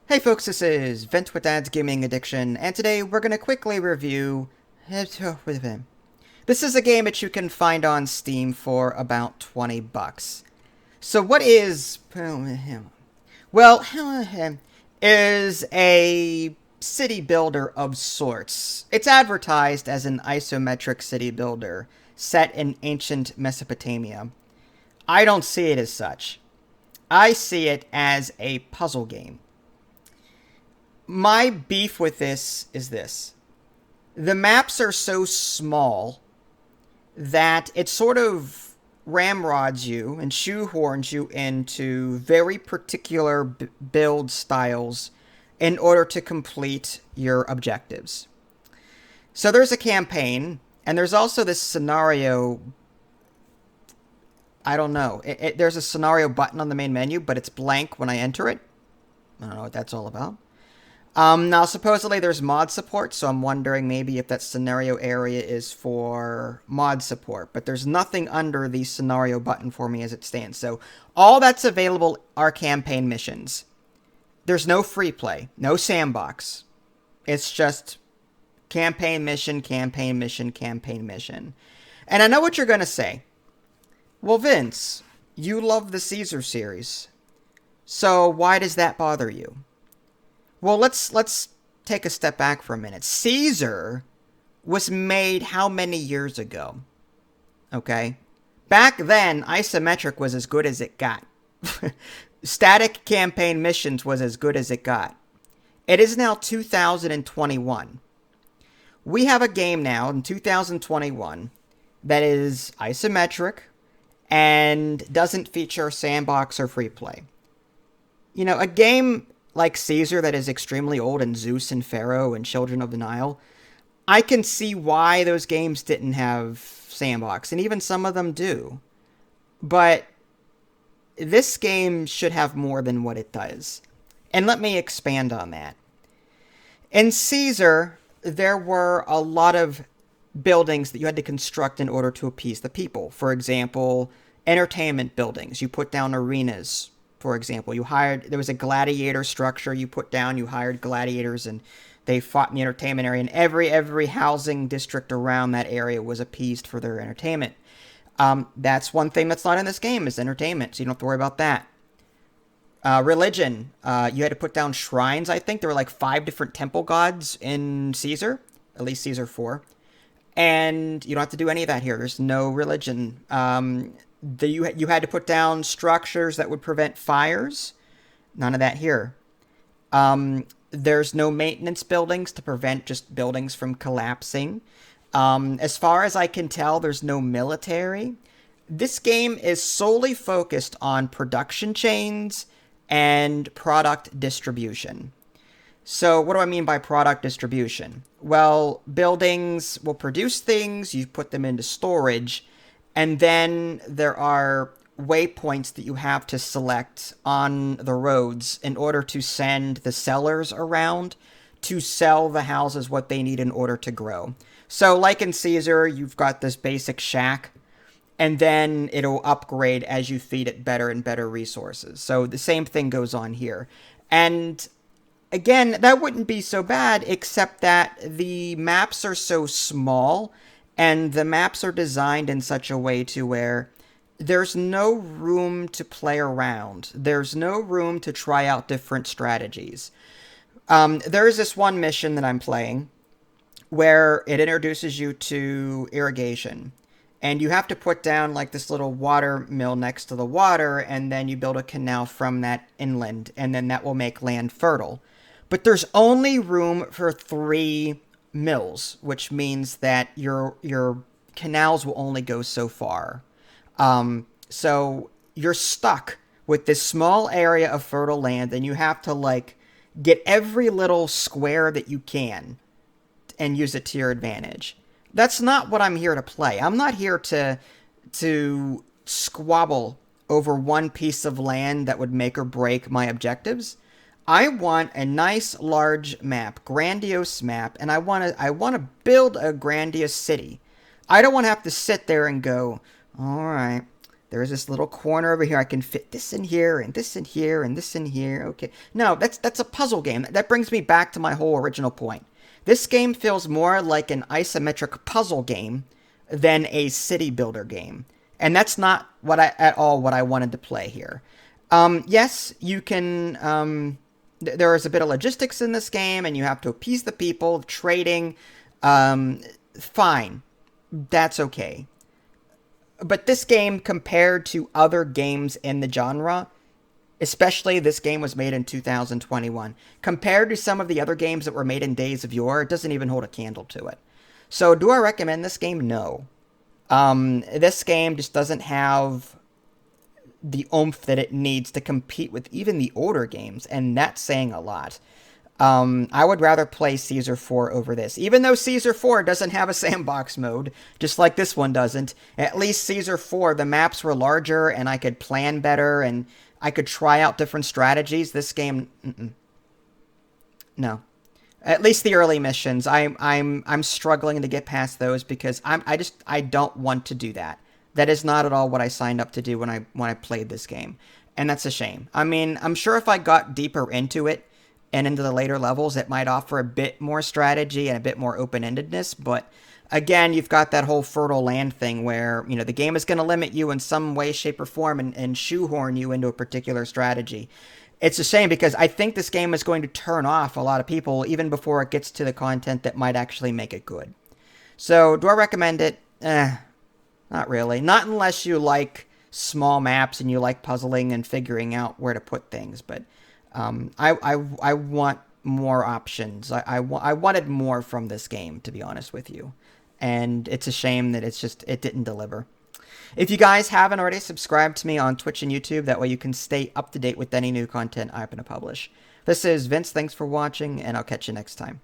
Hey folks, this is Vent with Dad's Gaming Addiction, and today we're going to quickly review... This is a game that you can find on Steam for about 20 bucks. So what is... Well, is a city builder of sorts. It's advertised as an isometric city builder set in ancient Mesopotamia. I don't see it as such. I see it as a puzzle game. My beef with this is this. The maps are so small that it sort of ramrods you and shoehorns you into very particular build styles in order to complete your objectives. So there's a campaign, and there's also this scenario. I don't know. There's a scenario button on the main menu, but it's blank when I enter it. I don't know what that's all about. Now, supposedly there's mod support, so I'm wondering maybe if that scenario area is for mod support, but there's nothing under the scenario button for me as it stands. So all that's available are campaign missions. There's no free play, no sandbox. It's just campaign mission, campaign mission, campaign mission. And I know what you're going to say. Well, Vince, you love the Caesar series, so why does that bother you? Well, let's take a step back for a minute. Caesar was made how many years ago? Okay? Back then, isometric was as good as it got. Static campaign missions was as good as it got. It is now 2021. We have a game now in 2021 that is isometric and doesn't feature sandbox or free play. You know, a game like Caesar that is extremely old, and Zeus and Pharaoh and Children of the Nile, I can see why those games didn't have sandbox, and even some of them do. But this game should have more than what it does. And let me expand on that. In Caesar, there were a lot of buildings that you had to construct in order to appease the people. For example, entertainment buildings. You put down arenas. For example, there was a gladiator structure you put down, you hired gladiators, and they fought in the entertainment area, and every housing district around that area was appeased for their entertainment. That's one thing that's not in this game, is entertainment, so you don't have to worry about that. Religion, you had to put down shrines, I think. There were like 5 different temple gods in Caesar, at least Caesar 4. And you don't have to do any of that here. There's no religion. You had to put down structures that would prevent fires. None of that here. There's no maintenance buildings to prevent just buildings from collapsing. As far as I can tell, there's no military. This game is solely focused on production chains and product distribution. So what do I mean by product distribution? Well, buildings will produce things, you put them into storage, and then there are waypoints that you have to select on the roads in order to send the sellers around to sell the houses what they need in order to grow. So like in Caesar, you've got this basic shack, and then it'll upgrade as you feed it better and better resources. So the same thing goes on here. And again, that wouldn't be so bad, except that the maps are so small, and the maps are designed in such a way to where there's no room to play around. There's no room to try out different strategies. There's this one mission that I'm playing where it introduces you to irrigation. And you have to put down like this little water mill next to the water, and then you build a canal from that inland, and then that will make land fertile. But there's only room for 3 mills, which means that your canals will only go so far. So you're stuck with this small area of fertile land, and you have to like get every little square that you can and use it to your advantage. That's not what I'm here to play. I'm not here to squabble over one piece of land that would make or break my objectives. I want a nice large map, grandiose map, and I want to build a grandiose city. I don't want to have to sit there and go, all right, There's this little corner over here. I can fit this in here, and this in here, and this in here. Okay. No, that's a puzzle game. That brings me back to my whole original point. This game feels more like an isometric puzzle game than a city builder game. And that's not at all what I wanted to play here. Yes, you can... there is a bit of logistics in this game, and you have to appease the people, trading. Fine. That's okay. But this game, compared to other games in the genre, especially this game was made in 2021, compared to some of the other games that were made in days of yore, it doesn't even hold a candle to it. So do I recommend this game? No. This game just doesn't have the oomph that it needs to compete with even the older games, and that's saying a lot. I would rather play Caesar 4 over this. Even though Caesar 4 doesn't have a sandbox mode, just like this one doesn't, at least Caesar 4, the maps were larger, and I could plan better, and I could try out different strategies. This game, no. At least the early missions, I'm struggling to get past those because I don't want to do that. That is not at all what I signed up to do when I played this game, and that's a shame. I mean, I'm sure if I got deeper into it and into the later levels, it might offer a bit more strategy and a bit more open-endedness, but again, you've got that whole fertile land thing where, the game is going to limit you in some way, shape, or form and shoehorn you into a particular strategy. It's a shame because I think this game is going to turn off a lot of people even before it gets to the content that might actually make it good. So, do I recommend it? Not really. Not unless you like small maps and you like puzzling and figuring out where to put things, but I want more options. I wanted more from this game, to be honest with you. And it's a shame that it didn't deliver. If you guys haven't already, subscribed to me on Twitch and YouTube. That way you can stay up to date with any new content I happen to publish. This is Vince. Thanks for watching, and I'll catch you next time.